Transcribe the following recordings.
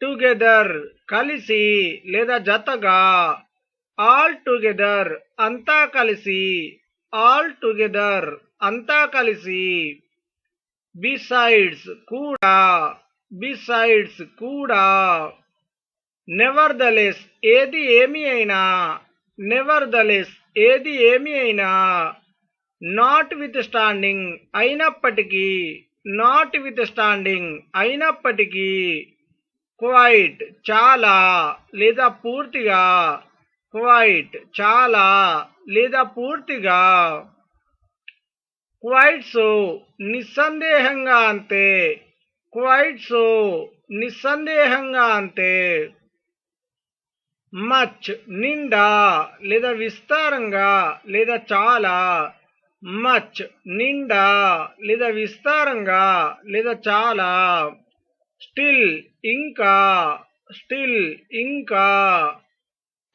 Together కలిసి లేదా జతగా, ఆల్ టుగెదర్ అంతా కలిసి, ఆల్ టుగెదర్ అంతా కలిసి. బిసైడ్స్ కూడా, బిసైడ్స్ కూడా. నెవర్దలెస్ ఏది ఏమి అయినా, నెవర్దలెస్ ఏది ఏమి అయినా. నాట్ విత్ స్టాండింగ్ అయినప్పటికీ, నాట్ విత్ స్టాండింగ్ అయినప్పటికీ. క్వైట్ చాలా లేదా పూర్తిగా, క్వైట్ చాలా లేదా పూర్తిగా. క్వైట్ సో నిస్సందేహంగా అంతే, క్వైట్ సో నిస్సందేహంగా అంతే. మచ్ నిండా లేదా విస్తారంగా లేదా చాలా, మచ్ నిండా లేదా విస్తారంగా లేదా చాలా. స్టిల్ ఇంకా, స్టిల్ ఇంకా.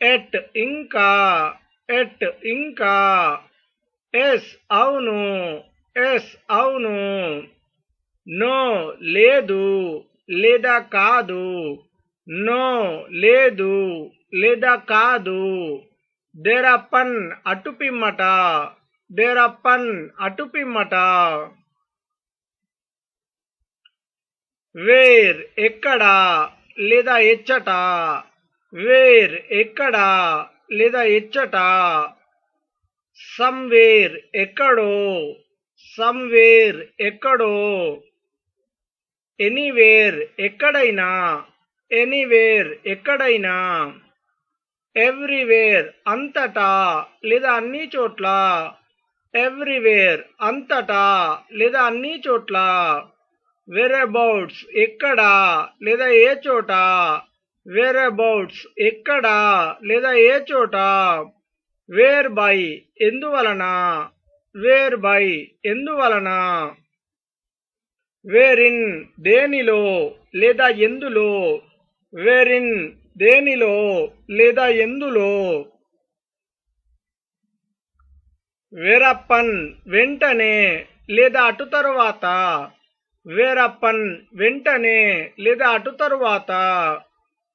ఎట్ ఇంకా, ఎట్ ఇంకా. ఎస్ అవును, ఎస్ అవును. నో లేదు లేదా కాదు, నో లేదు లేదా కాదు. దేరప్పన్ అటుపిమ్మట, దేరప్పన్ అటుపిమ్మట. వేర్ ఎక్కడ లేదా ఎచ్చట, వేర్ ఎక్కడ లేదా ఎచ్చట. సమ్వేర్ ఎక్కడో, సమ్వేర్ ఎక్కడో. ఎనీవేర్ ఎక్కడైనా, ఎనీవేర్ ఎక్కడైనా. ఎవ్రీవేర్ అంతటా లేదా అన్ని చోట్ల, ఎవ్రీవేర్ అంతటా లేదా అన్ని చోట్ల. వేరబౌట్స్ ఎక్కడ లేదా ఏ చోట, వేరబౌట్స్ ఎక్కడ లేదా ఏ చోట. వేర్ బై ఎందువలన, వేర్ బై ఎందువలన. వేరిన్ దేనిలో లేదా ఎందులో, వేరిన్ దేనిలో లేదా ఎందులో. వేరప్పన్ వెంటనే లేదా అటు తరువాత, వేరప్పన్ వెంటనే లేదా అటు తరువాత.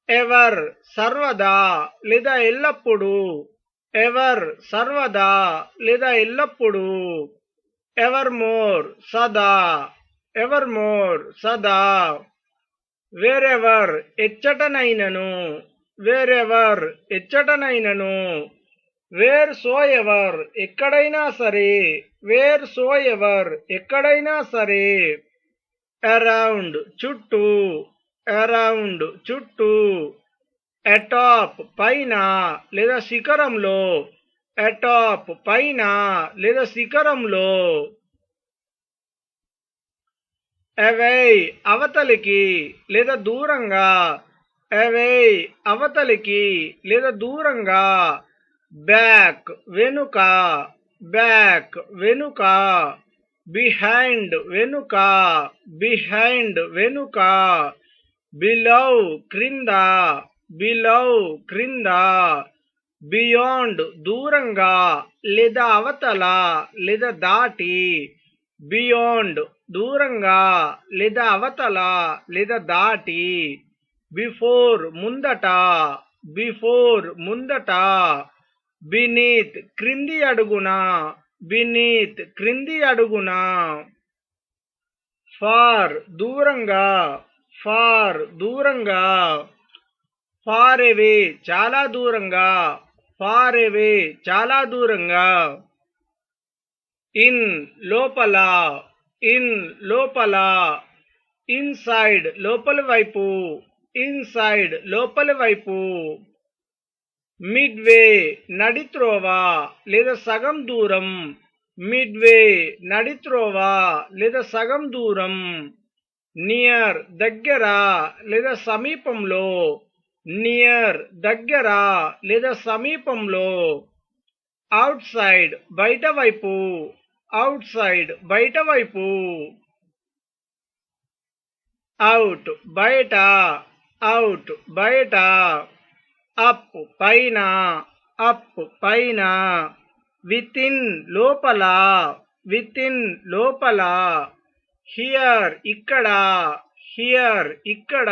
ఎవర్ సర్వదా లేదా ఎల్లప్పుడూ, ఎవర్ సర్వదా లేదా ఎల్లప్పుడూ. ఎవర్ మోర్ సదా, ఎవర్ మోర్ సదా. వేరెవర్ ఎచ్చటనైనను, వేరెవర్ ఎచ్చటనైనను. వేర్ సో ఎవర్ ఎక్కడైనా సరే, వేర్ సో ఎవర్ ఎక్కడైనా సరే. అరౌండ్ చుట్టూ, అరౌండ్ చుట్టూ. అటాప్ పైన లేదా శిఖరంలో, అటాప్ పైన లేదా శిఖరంలో. అవే అవతలికి లేదా దూరంగా, అవే అవతలికి లేదా దూరంగా. బ్యాక్ వెనుక, బ్యాక్ వెనుక. బిహైండ్ వెనుక, బిహైండ్ వెనుక. బిలో క్రింద, బిలో క్రింద. బియాండ్ దూరంగా లేదా అవతల లేదా దాటి, బియాండ్ దూరంగా లేదా అవతల లేదా దాటి. బిఫోర్ ముందట, బిఫోర్ ముందట. బినీత్ క్రింది అడుగున, బినీత్ క్రింది అడుగున. ఫార్ దూరంగా, ఫార్ దూరంగా. ఫార్ అవే చాలా దూరంగా, ఫార్ అవే చాలా దూరంగా. ఇన్ లోపల, ఇన్ లోపల. ఇన్సైడ్ లోపలి వైపు, ఇన్సైడ్ లోపలి వైపు. మిడ్వే నడిత్రోవ లేదా సగం దూరం, మిడ్వే నడిత్రోవ లేదా సగం దూరం. నియర్ దగ్గర లేదా సమీపంలో, నియర్ దగ్గర లేదా సమీపంలో. అవుట్ సైడ్ బయట వైపు, అవుట్ సైడ్ బయట వైపు. అవుట్ బయట, అవుట్ బయట. అప్ పైన, అప్ పైన. వితిన్ లోపల, వితిన్ లోపల. హియర్ ఇక్కడ, హియర్ ఇక్కడ.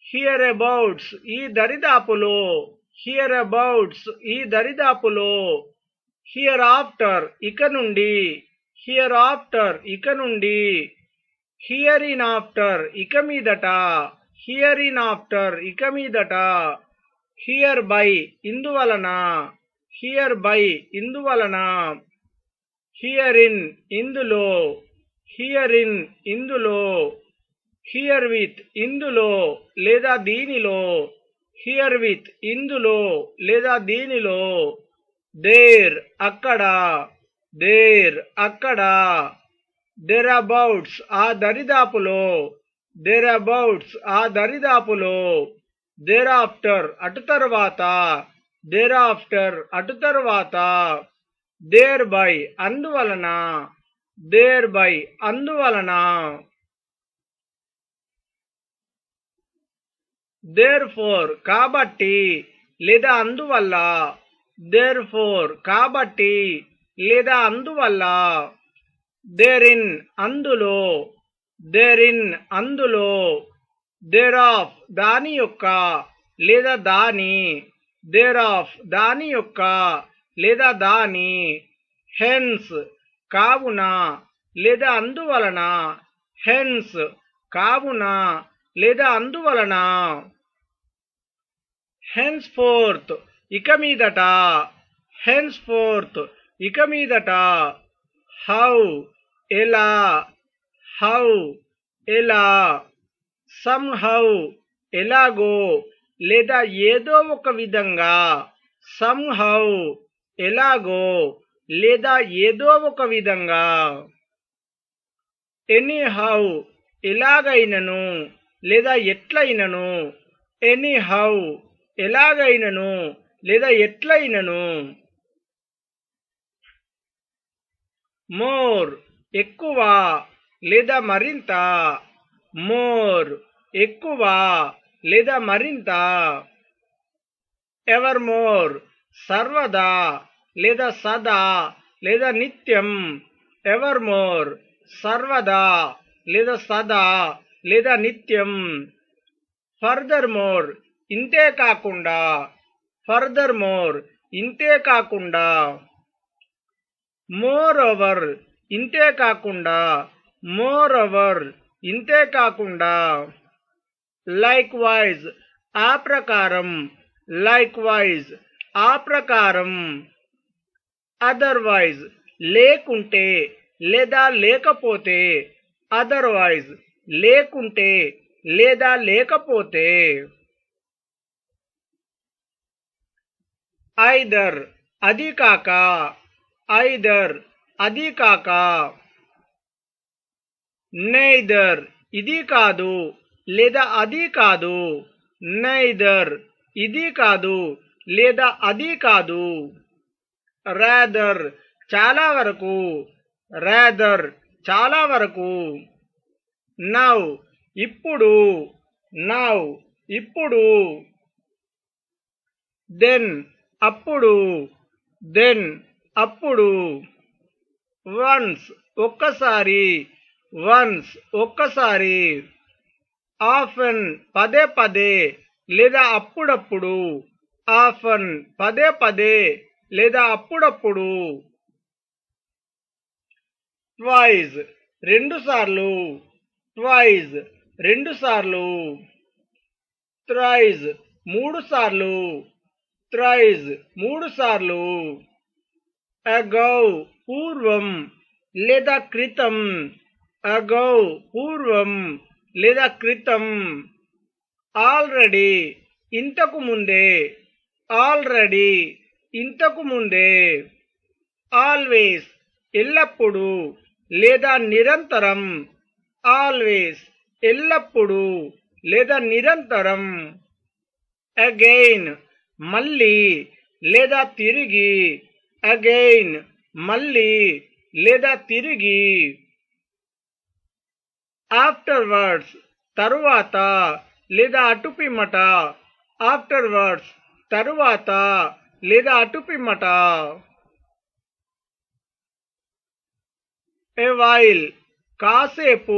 hereabouts ఈ దరిదాపులో, hereabouts ఈ దరిదాపులో, hereafter ఇక నుండి, hereafter ఇక నుండి, hereinafter ఇక మీదట, hereinafter ఇక మీదట, hereby ఇందువలన, hereby ఇందువలన, herein ఇందులో, herein ఇందులో, herewith ఇందులో లేదా దీనిలో, herewith ఇందులో లేదా దీనిలో, there అక్కడ, there అక్కడ, thereabouts ఆ దరిదాపులో, thereabouts ఆ దరిదాపులో, thereafter అటు తరువాత, thereafter అటు తరువాత, thereby అందువలన, thereby అందువలన, therefore కాబట్టి లేదా అందువల్ల, therefore కాబట్టి లేదా అందువల్ల, therein అందులో, therein అందులో, thereof దాని యొక్క లేదా దాని, thereof దాని యొక్క లేదా దాని, hence కావున లేదా అందువలన, hence కావున లేదా అందువలన, henceforth ఇక మీదట, henceforth ఇక మీదట, how ఎలా, how ఎలా, somehow ఎలాగో లేదా ఏదో ఒక విధంగా, somehow ఎలాగో లేదా ఏదో ఒక విధంగా, anyhow ఎలాగైనను లేదా ఎట్లయినను, anyhow ఎలాగైనను లేదా ఎట్లయినను, more ఎక్కువ లేదా మరింత, more ఎక్కువ లేదా మరింత, evermore సర్వదా లేదా సదా లేదా నిత్యం, evermore సర్వదా లేదా సదా లేదా నిత్యం, furthermore ఇంతే కాకుండా, furthermore ఇంతే కాకుండా, moreover ఇంతే కాకుండా, moreover ఇంతే కాకుండా, likewise ఆ ప్రకారం, likewise ఆ ప్రకారం, otherwise లేకుంటే లేదా లేకపోతే, otherwise లేకుంటే లేదా లేకపోతే, either అది కాక, either అది కాక, neither ఇది కాదు లేదా అది కాదు, neither ఇది కాదు లేదా అది కాదు, rather చాలా వరకు, rather చాలా వరకు, now ఇప్పుడు, now ఇప్పుడు, then అప్పుడు, then అప్పుడు, once ఒక్కసారి, once ఒక్కసారి, often పదే పదే లేదా అప్పుడప్పుడు, often పదే పదే లేదా అప్పుడప్పుడు, twice రెండుసార్లు, twice రెండుసార్లు, thrice మూడుసార్లు, thrice మూడుసార్లు, ago పూర్వం లేదా క్రితం, ago పూర్వం లేదా క్రితం, already ఇంతకు ముందే, already ఇంతకు ముందే, always ఎల్లప్పుడు లేదా నిరంతరం, always ఎల్లప్పుడు లేదా నిరంతరం, again మళ్ళీ లేదా తిరిగి, again మళ్ళీ లేదా తిరిగి, afterwards తరువాత లేదా అటుపిమ్మట, afterwards తరువాత లేదా అటుపిమ్మట, a while కాసేపు,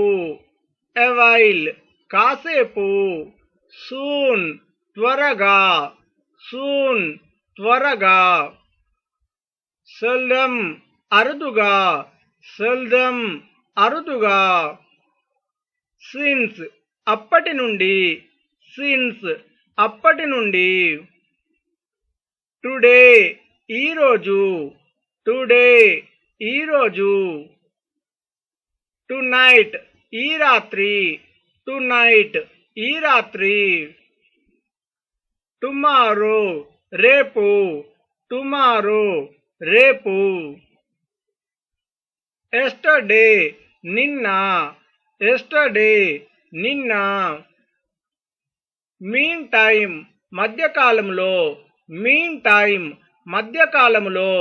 a while కాసేపు, సూన్ త్వరగా, సూన్ త్వరగా. సెల్డమ్ అరుదుగా, సెల్డమ్ అరుదుగా. సిన్స్ అప్పటి నుండి, సిన్స్ అప్పటి నుండి. టుడే ఈరోజు, టుడే ఈరోజు. టునైట్ ఈ రాత్రి, టునైట్ ఈ రాత్రి. టుమారో రేపు, టుమారో రేపు. ఎస్టర్డే నిన్న, ఎస్టర్డే నిన్న. మీన్ టైం మధ్యకాలంలో, మీన్ టైం మధ్యకాలంలో.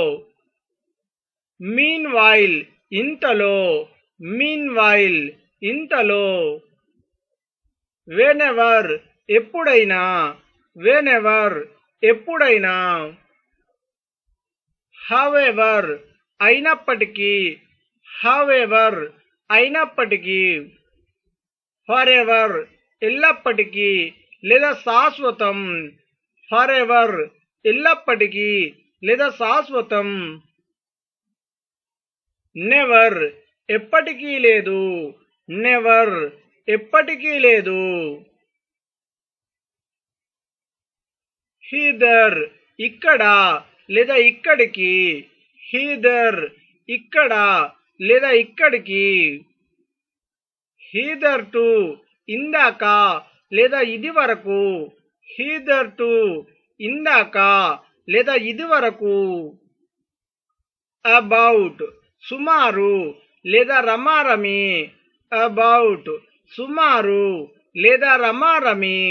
మీన్ వైల్ ఇంతలో, మీన్ వైల్ ఇంతలో. వెనెవర్ ఎప్పుడైనా, వెనెవర్ ఎప్పుడైనా. హవెవర్ అయినప్పటికీ, హవెవర్ అయినప్పటికీ. ఫరెవర్ ఎల్లప్పటికీ లేదా శాశ్వతం, ఫరెవర్ ఎల్లప్పటికీ లేదా శాశ్వతం. నెవర్ ఎప్పటికీ లేదు, నెవర్ ఎప్పటికీ లేదు. హిదర్ ఇక్కడ లేదా ఇక్కడికి, హిదర్ ఇక్కడ లేదా ఇక్కడికి. హిదర్ టు ఇందాక లేదా ఇది వరకు, హిదర్ టు ఇందాక లేదా ఇది వరకు. అబౌట్ సుమారు లేదా రమారమి, అబౌట్ సుమారు లేదా రమారమి.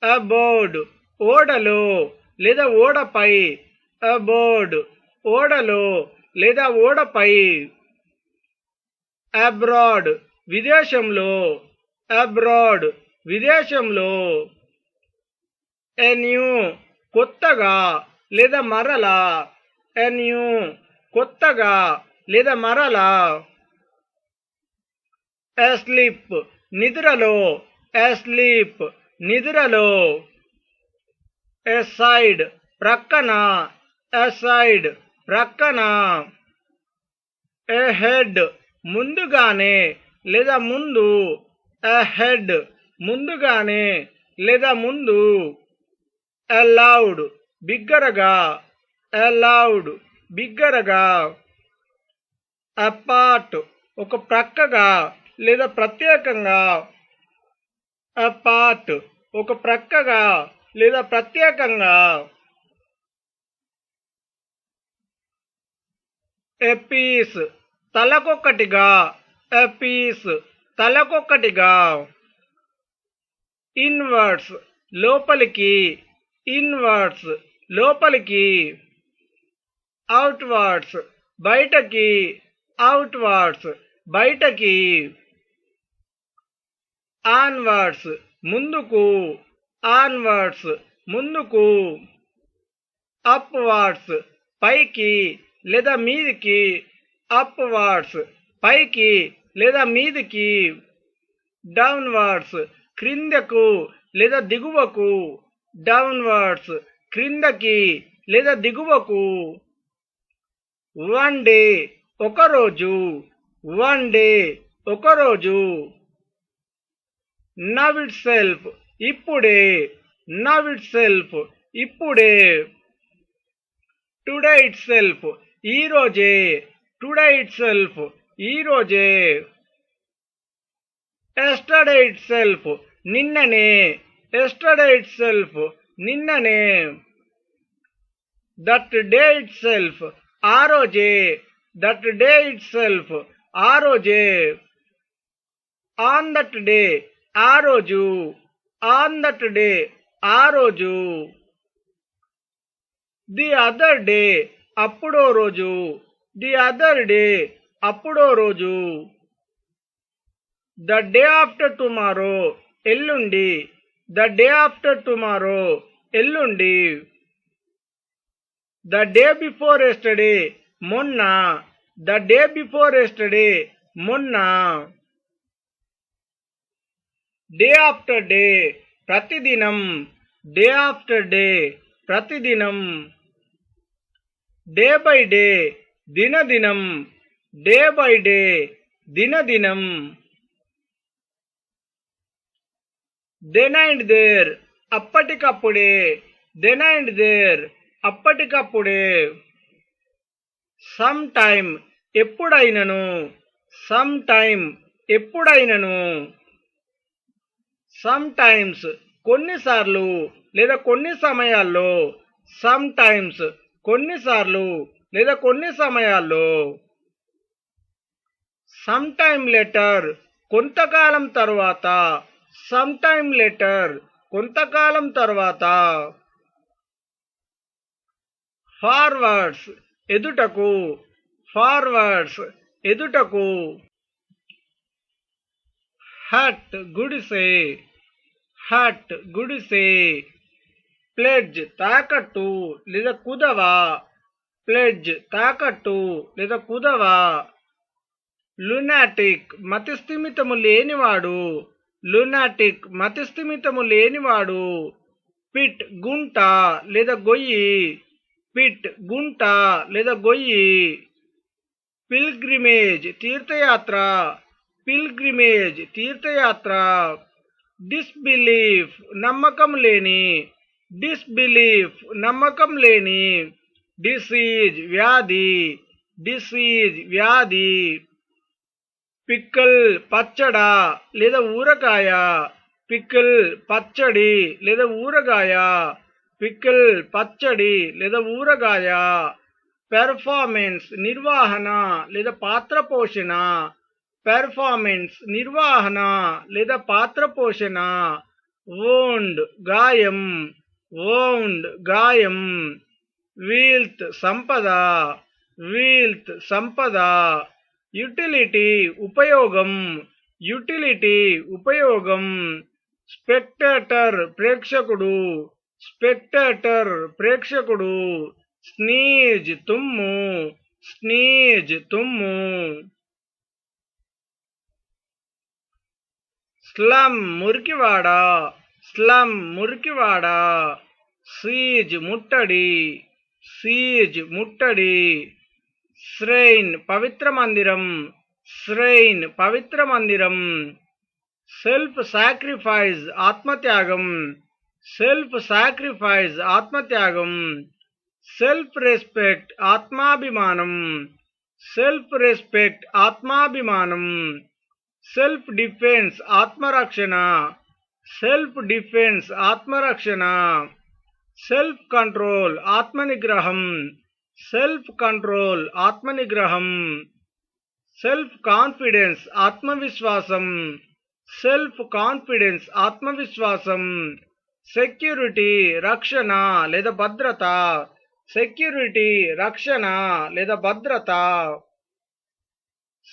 అబోర్డ్ ఓడలో లేదా ఓడపై, అబోర్డ్ ఓడలో లేదా ఓడపై. అబ్రాడ్ విదేశంలో, అబ్రాడ్ విదేశంలో. ఎన్యూ కొత్తగా లేదా మరలా, ఎన్యూ కొత్తగా లేదా మరలా. అస్లీప్ నిద్రలో, అస్లీప్ నిద్రలో. ఎసైడ్ ప్రక్కన, ఎసైడ్ ప్రక్కన. ఎహెడ్ ముందుగానే లేదా ముందు, అహెడ్ ముందుగానే లేదా ముందు. అలౌడ్ బిగ్గరగా, అలౌడ్ బిగ్గరగా. అపార్ట్ ఒక ప్రక్కగా లేదా ప్రత్యేకంగా, అపార్ట్ ఒక ప్రక్కగా లేదా ప్రత్యేకంగా. ఎపీస్ తలకొక్కటిగా, ఎపీస్ తలకొక్కటిగా. ఇన్వర్డ్స్ లోపలికి, ఇన్వర్డ్స్ లోపలికి. అవుట్వర్డ్స్ బయటకి, అవుట్వర్డ్స్ బయటకి. ఆన్వర్డ్స్ ముందుకు, ఆన్వర్డ్స్ ముందుకు. అప్వర్డ్స్ పైకి లేదా మీదికి, అప్వర్డ్స్ పైకి లేదా మీదికి. డౌన్వర్డ్స్ క్రిందకు లేదా దిగువకు, డౌన్వర్డ్స్ క్రిందకి లేదా దిగువకు. వన్ డే ఒకరోజు, వన్ డే ఒకరోజు. నవ్ ఇట్ సెల్ఫ్ ఇప్పుడే, నవ్ ఇట్ సెల్ఫ్ ఇప్పుడే. టుడే ఇట్ సెల్ఫ్ ఈరోజే, టుడే ఇట్ సెల్ఫ్ ఈరోజే. ఎస్టర్డే ఇట్ సెల్ఫ్ నిన్ననే, ఎస్టర్డే ఇట్ సెల్ఫ్ నిన్ననే. దట్ డే ఇట్ సెల్ఫ్ ఆ రోజే, దట్ డే ఇట్ సెల్ఫ్ ఆ రోజే. ఆన్ దట్ డే ఆ రోజు, ఆన్ దట్ డే ఆ రోజు. ది అదర్ డే అప్పుడో రోజు, ది అదర్ డే అప్పుడో రోజు. ద డే ఆఫ్టర్ టుమారో ఎల్లుండి, ద డే ఆఫ్టర్ టుమారో ఎల్లుండి. ద డే బిఫోర్ ఎస్టర్డే మొన్న, ద డే బిఫోర్ ఎస్టర్డే మొన్న. డే ఆఫ్టర్ డే ప్రతిదినం, డే ఆఫ్టర్ డే ప్రతిదినం, డే బై డే దినదినం, డే బై డే దినదినం, దెన్ అండ్ దేర్ అప్పటికప్పుడే, then and there అప్పటికప్పుడే, సమ్ టైమ్ ఎప్పుడైనను, సమ్ టైమ్ ఎప్పుడైనను, సమ్ టైమ్స్ కొన్నిసార్లు లేదా కొన్ని సమయాల్లో, సమ్ టైమ్స్ కొన్నిసార్లు లేదా కొన్ని సమయాల్లో, సమ్ టైమ్ లెటర్ కొంతకాలం తరువాత, సమ్ టైమ్ లెటర్ కొంతకాలం తరువాత, ఫార్వర్డ్స్ ఎదుటకు, ఫార్వర్డ్స్ ఎదుటకు, హట్ గుడిసె, హట్ గుడిసె, ప్లెడ్జ్ తాకట్టు లేదా కుదవ, ప్లెడ్జ్ తాకట్టు లేదా కుదవ, లునాటిక్ మతిస్థిమితము లేనివాడు, లునాటిక్ మతిస్థిమితము లేనివాడు, పిట్ గుంట లేదా గొయ్యి, పిట్ గుంట లేదా గొయ్యి, పిల్గ్రిమేజ్ తీర్థయాత్ర, పిల్గ్రిమేజ్ తీర్థయాత్ర, డిస్బిలీఫ్ నమ్మకం లేని, డిస్బిలీఫ్ నమ్మకం లేని, డిసీజ్ వ్యాధి, డిసీజ్ వ్యాధి, పిక్కల్ పచ్చడా లేదా ఊరగాయ, పిక్కల్ పచ్చడి లేదా ఊరగాయ, పిక్కల్ పచ్చడి లేదా ఊరగాయ, పెర్ఫార్మెన్స్ నిర్వహణ లేదా పాత్ర పోషణ, పెర్ఫార్మెన్స్ నిర్వహణ లేదా పాత్ర పోషణ, వోండ్ గాయం, వోండ్ గాయం, వీల్త్ సంపద, వీల్త్ సంపద, యుటిలిటీ ఉపయోగం, యుటిలిటీ ఉపయోగం, స్పెక్టేటర్ ప్రేక్షకుడు, స్పెక్టేటర్ ప్రేక్షకుడు, స్నీజ్ తుమ్ము, స్నీజ్ తుమ్ము, స్లమ్ మురికివాడ, స్లమ్ మురికివాడ, సీజ్ ముట్టడి, సీజ్ ముట్టడి, శ్రైన్ పవిత్ర మందిరం, శ్రైన్ పవిత్ర మందిరం, సెల్ఫ్ సాక్రిఫైస్ ఆత్మత్యాగం, సెల్ఫ్ సాక్రిఫైస్ ఆత్మత్యాగం, సెల్ఫ్ రెస్పెక్ట్ ఆత్మాభిమానం, సెల్ఫ్ రెస్పెక్ట్ ఆత్మాభిమానం, సెల్ఫ్ డిఫెన్స్ ఆత్మరక్షణ, సెల్ఫ్ డిఫెన్స్ ఆత్మరక్షణ, సెల్ఫ్ కంట్రోల్ ఆత్మనిగ్రహం, సెల్ఫ్ కంట్రోల్ ఆత్మనిగ్రహం, సెల్ఫ్ కాన్ఫిడెన్స్ ఆత్మవిశ్వాసం, సెల్ఫ్ కాన్ఫిడెన్స్ ఆత్మవిశ్వాసం, సెక్యూరిటీ రక్షణ లేదా భద్రత, సెక్యూరిటీ రక్షణ లేదా భద్రత,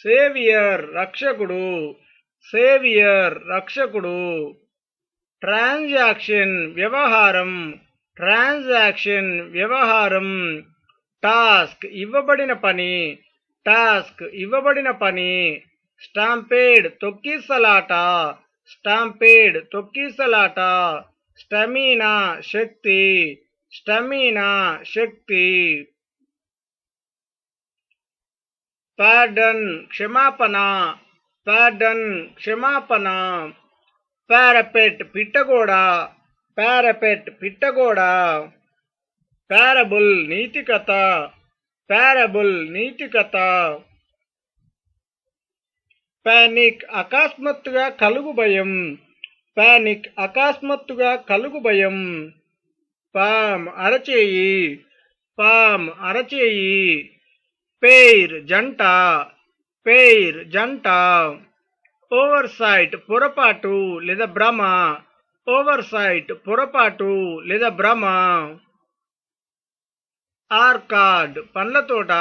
సేవియర్ రక్షకుడు, సేవియర్ రక్షకుడు, ట్రాన్సాక్షన్ వ్యవహారం, ట్రాన్సాక్షన్ వ్యవహారం, టాస్క్ ఇవ్వబడిన పని, టాస్క్ ఇవ్వబడిన పని, స్టాంపేడ్ తొక్కిసలాట, స్టాంపేడ్ తొక్కిసలాట, స్టమీనా శక్తి, స్టమీనా శక్తి, పార్డన్ క్షమాపణ, పార్డన్ క్షమాపణ, పారపెట్ పిట్టగోడ, పారపెట్ పిట్టగోడ, పారబుల్ నీతికథ, పారబుల్ నీతికథ, పానిక్ అకస్మాత్తుగా కలుగు భయం, పానిక్ అకస్మాత్తుగా కలుగు భయం, పామ్ అరచేయి, పామ్ అరచేయి, పెయిర్ జంట, పెయిర్ జంట, ఓవర్సైట్ పొరపాటు లేదా భ్రమ, ఓవర్సైట్ పొరపాటు లేదా భ్రమ, ఆర్కాడ్ పండ్ల తోట,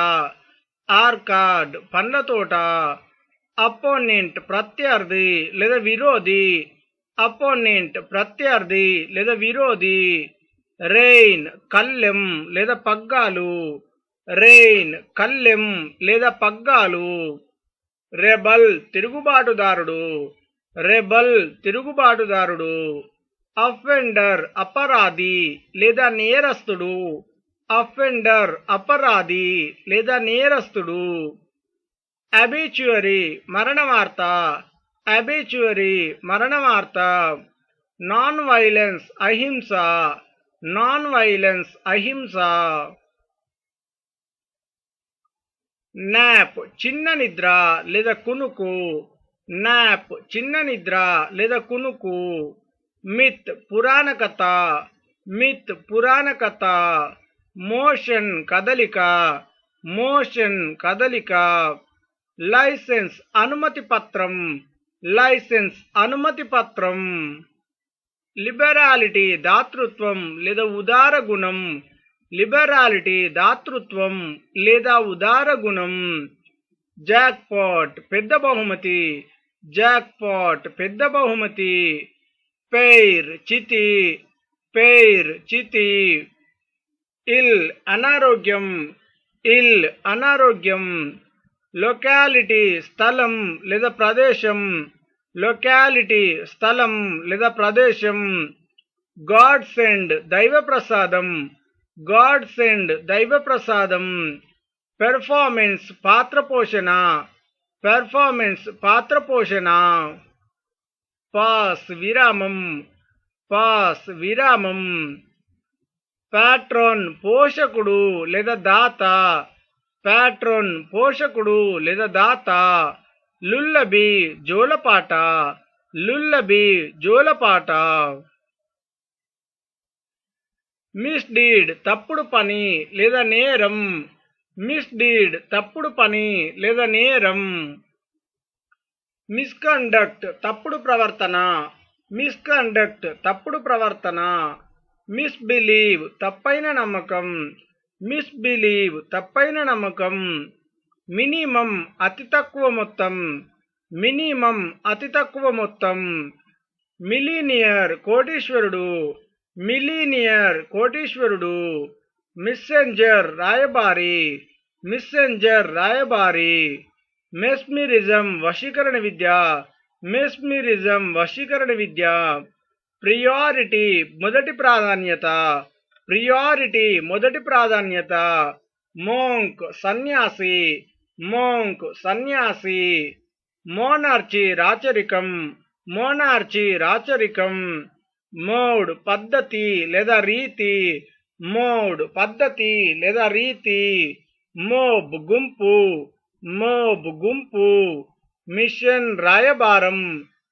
ఆర్కాడ్ పండ్ల తోట, అపోనెంట్ ప్రత్యర్థి లేదా విరోధి, అపోనెంట్ ప్రత్యర్థి లేదా విరోధి, రెయిన్ కళ్ళెం లేదా పగ్గాలు, రెయిన్ కళ్ళెం లేదా పగ్గాలు, రెబల్ తిరుగుబాటుదారుడు, రెబల్ తిరుగుబాటుదారుడు, అఫెండర్ అపరాధి లేదా నేరస్తుడు, అఫెండర్ అపరాధి లేదా నేరస్తుడు. అబిచ్యురీ మరణ వార్త, అబిచ్యురీ మరణ వార్త. నాన్ వైలెన్స్ అహింస, నాన్ వైలెన్స్ అహింస. నాప్ చిన్న నిద్ర లేదా కునుకు, నాప్ చిన్న నిద్ర లేదా కునుకు. మిత్ పురాణ కథ, మిత్ పురాణ కథ. మోషన్ కదలిక, మోషన్ కదలిక. లైసెన్స్ అనుమతి పత్రం, లైసెన్స్ అనుమతి పత్రం. లిబరాలిటీ దాతృత్వం లేదా ఉదార గుణం, లిబరాలిటీ దాతృత్వం లేదా ఉదార గుణం. జాక్పాట్ పెద్ద బహుమతి, జాక్పాట్ పెద్ద బహుమతి. పెయిర్ చితి, పెయిర్ చితి. ఇల్ అనారోగ్యం, ఇల్ అనారోగ్యం. లొకాలిటీ స్థలం లేదా ప్రదేశం, లొకాలిటీ స్థలం లేదా ప్రదేశం. గాడ్ సెండ్ దైవ ప్రసాదం, గాడ్ సెండ్ దైవ ప్రసాదం. పెర్ఫార్మెన్స్ పాత్ర పోషణ, పెర్ఫార్మెన్స్ పాత్ర పోషణ. పాస్ విరామం, పాస్ విరామం. ప్యాట్రోన్ పోషకుడు లేదా దాత, ప్యాట్రోన్ పోషకుడు లేదా దాత. లుల్లబీ జోలపాట, లుల్లబీ జోలపాట. మిస్డీడ్ తప్పుడు పని లేదా నేరం, మిస్డీడ్ తప్పుడు పని లేదా నేరం. మిస్కండక్ట్ తప్పుడు ప్రవర్తన, మిస్కండక్ట్ తప్పుడు ప్రవర్తన. మిస్బిలీవ్ తప్పైన నమ్మకం, మిస్బిలీవ్ తప్పైన నమ్మకం. మినిమం అతి తక్కువ మొత్తం, మినిమం అతి తక్కువ మొత్తం. మిలీనియర్ కోటీశ్వరుడు, మిలీనియర్ కోటీశ్వరుడు. మెసెంజర్ రాయబారి, మెసెంజర్ రాయబారి. మెస్మిరిజం వశీకరణ విద్య, మెస్మిరిజం వశీకరణ విద్య. ప్రియారిటీ మొదటి ప్రాధాన్యత, ప్రియారిటీ మొదటి ప్రాధాన్యత. మోంక్ సన్యాసి, మోంక్ సన్యాసి. మోనార్చీ రాచరికం, మోనార్చీ రాచరికం. మోడ్ పద్ధతి లేదా రీతి, మోడ్ పద్ధతి లేదా రీతి. మోబ్ గుంపు, మోబ్ గుంపు. మిషన్ రాయబారం,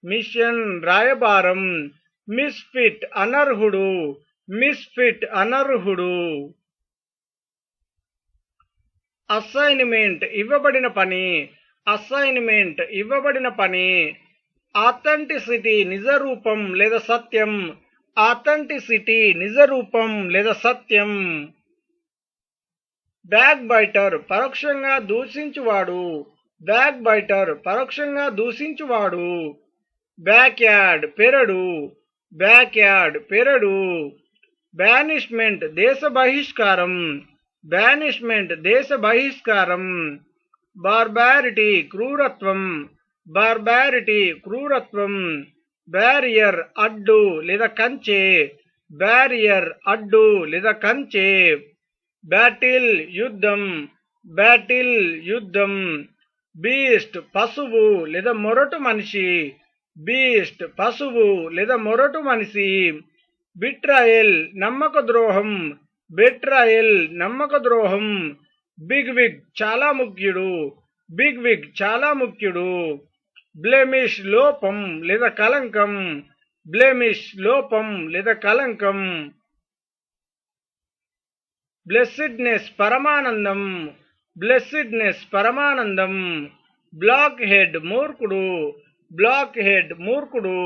మిషన్ రాయబారం. మిస్ఫిట్ అనర్హుడు, మిస్ఫిట్ అనర్హుడు. అసైన్మెంట్ ఇవ్వబడిన పని, అసైన్మెంట్ ఇవ్వబడిన పని. ఆథెంటిసిటీ నిజరూపం లేదా సత్యం, ఆథెంటిసిటీ నిజరూపం లేదా సత్యం. బ్యాక్ బైటర్ పరోక్షంగా దూషించువాడు, బ్యాక్ బైటర్ పరోక్షంగా దూషించువాడు. బ్యాక్యార్డ్ పెరడు, బ్యాక్యార్డ్ పెరడు. బ్యానిష్మెంట్ దేశ బహిష్కారం, బ్యానిష్మెంట్ దేశ బహిష్కారం. బార్బారిటీ క్రూరత్వం, బార్బారిటీ క్రూరత్వం. బ్యారియర్ అడ్డు లేదా కంచె, బ్యారియర్ అడ్డు లేదా కంచె. బ్యాటిల్ యుద్ధం, బ్యాటిల్ యుద్ధం. బీస్ట్ పశువు లేదా మొరటు మనిషి, బీస్ట్ పశువు లేదా మొరటు మనిషి. బిట్రాయల్ నమ్మక ద్రోహం, బిట్రాయల్ నమ్మక ద్రోహం. బిగ్ విగ్ చాలా ముఖ్యుడు, బిగ్ విగ్ చాలా ముఖ్యుడు. బ్లెమిష్ లోపం లేదా కలంకం, బ్లెమిష్ లోపం లేదా కలంకం. బ్లెస్సిడ్నెస్ పరమానందం, బ్లెస్సిడ్నెస్ పరమానందం. బ్లాక్ హెడ్ మూర్ఖుడు, బ్లాక్ హెడ్ మూర్ఖుడు.